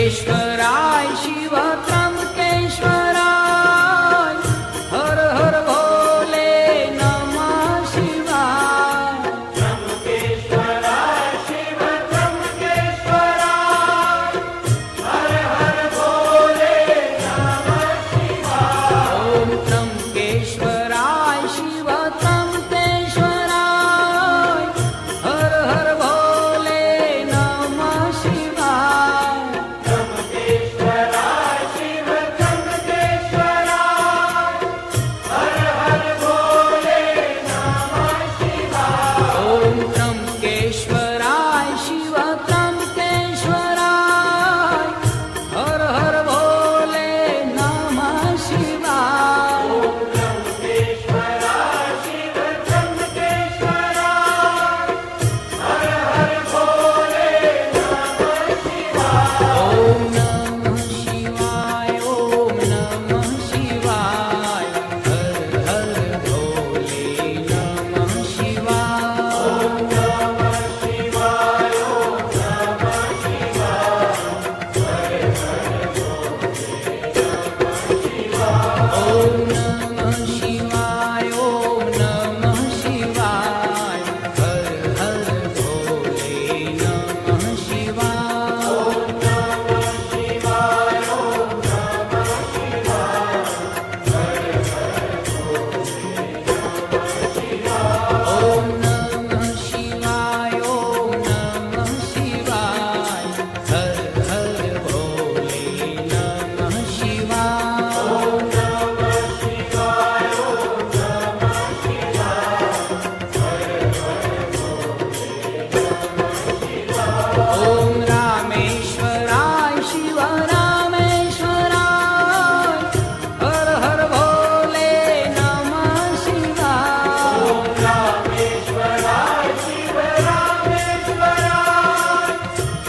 त्र्यंबकेश्वराय शिव त्र्यंबकेश्वराय हर हर भोले नमः शिवाय। त्र्यंबकेश्वराय शिव त्र्यंबकेश्वराय हर हर भोले नमः शिवाय। ओम त्र्यंबकेश्वराय शिव त्र्यंबकेश्वराय हर हर भोले नमः शिवाय। त्र्यंबकेश्वराय शिव त्र्यंबकेश्वराय हर हर भोले नमः शिवाय। ओम त्र्यंबकेश्वराय शिव त्र्यंबकेश्वराय हर हर भोले नमः शिवाय। त्र्यंबकेश्वराय शिव त्र्यंबकेश्वराय हर हर भोले नमः शिवाय। ओम नमः शिवाय ओम नमः शिवाय हर हर भोले नमः शिवाय। ओम नमः शिवाय ओम नमः शिवाय हर हर ओम नमः शिवाय ओम नमः शिवाय हर हर भोले नमः शिवाय। ओम नमः शिवाय ओम नमः शिवाय हर हर ओम नमः शिवाय ओम नमः शिवाय हर हर भोले नमः शिवाय। ओम नमः शिवाय ओम नमः शिवाय ओम रामेश्वराय शिव रामेश्वराय हर हर भोले नमः शिवाय। ओम रामेश्वराय शिव रामेश्वराय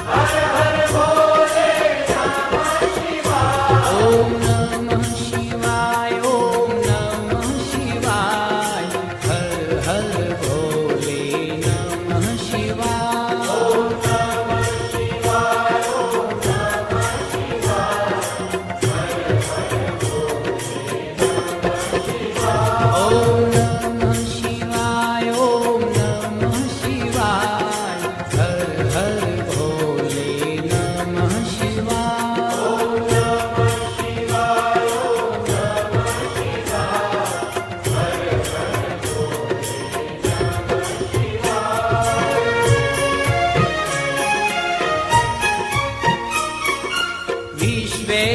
हर हर भोले नमः शिवाय। ओम नमः शिवाय ओम नमः शिवाय हर हर भोले नमः शिवाय। ओम नमः शिवाय ओम नमः शिवाय ओम नमः शिवाय ओम नमः शिवाय हर हर भोले नमः शिवाय। ओम नमः शिवाय ओम नमः शिवाय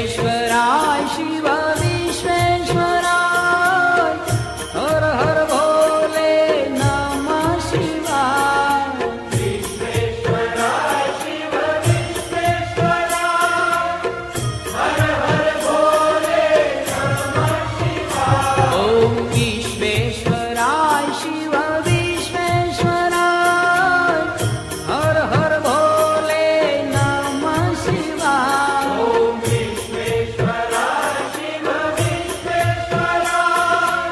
हर हर विश्वेश्वराय शिव विश्वेश्वराय हर हर भोले नमः शिवाय। विश्वेश्वराय शिव विश्वेश्वराय हर हर भोले नमः शिवाय। ओम विश्वेश्वराय शिव विश्वेश्वराय हर हर भोले नमः शिवाय। ओम विश्वेश्वराय शिव विश्वेश्वराय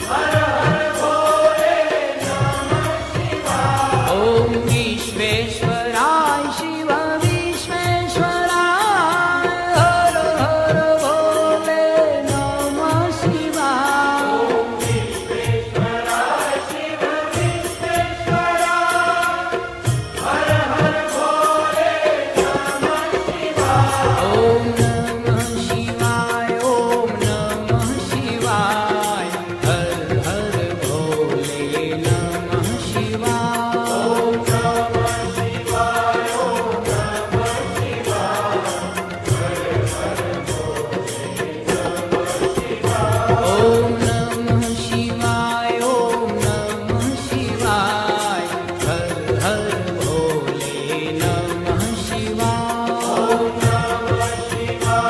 हर हर भोले नमः शिवाय। ओम विश्वेश्वराय शिव विश्वेश्वराय हर हर भोले नमः शिवाय। ओम विश्वेश्वराय शिव विश्वेश्वराय हर हर भोले नमः शिवाय। ओम नमः शिवाय ओम नमः शिवाय हर हर भोले नमः शिवाय। ओम नमः शिवाय ओम नमः शिवाय ओम नमः शिवाय ओम नमः शिवाय हर हर भोले नमः शिवाय। ओम नमः शिवाय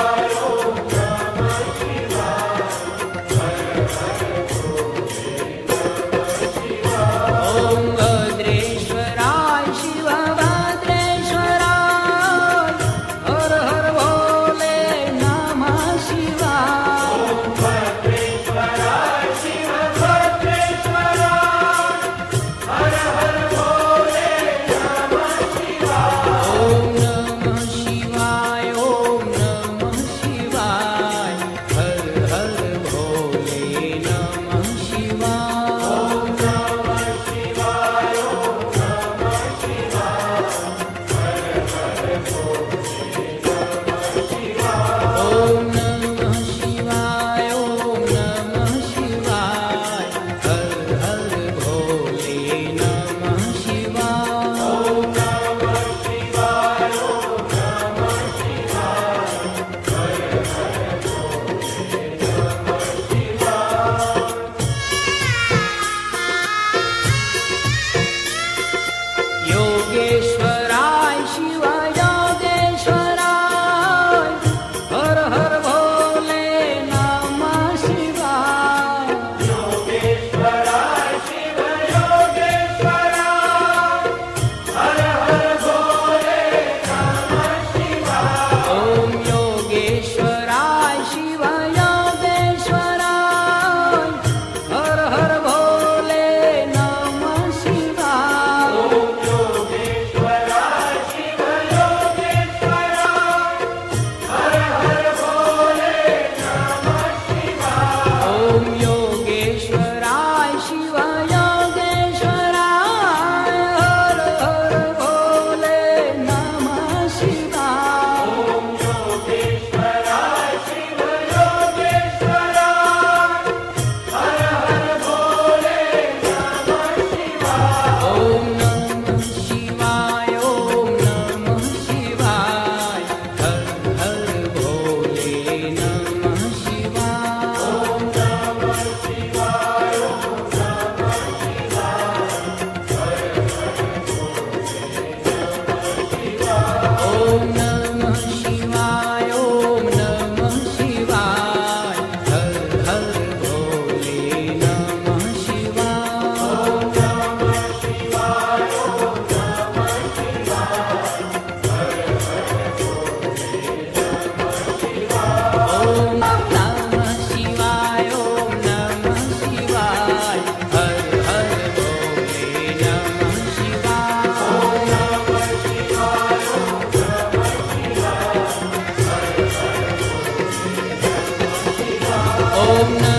ॐ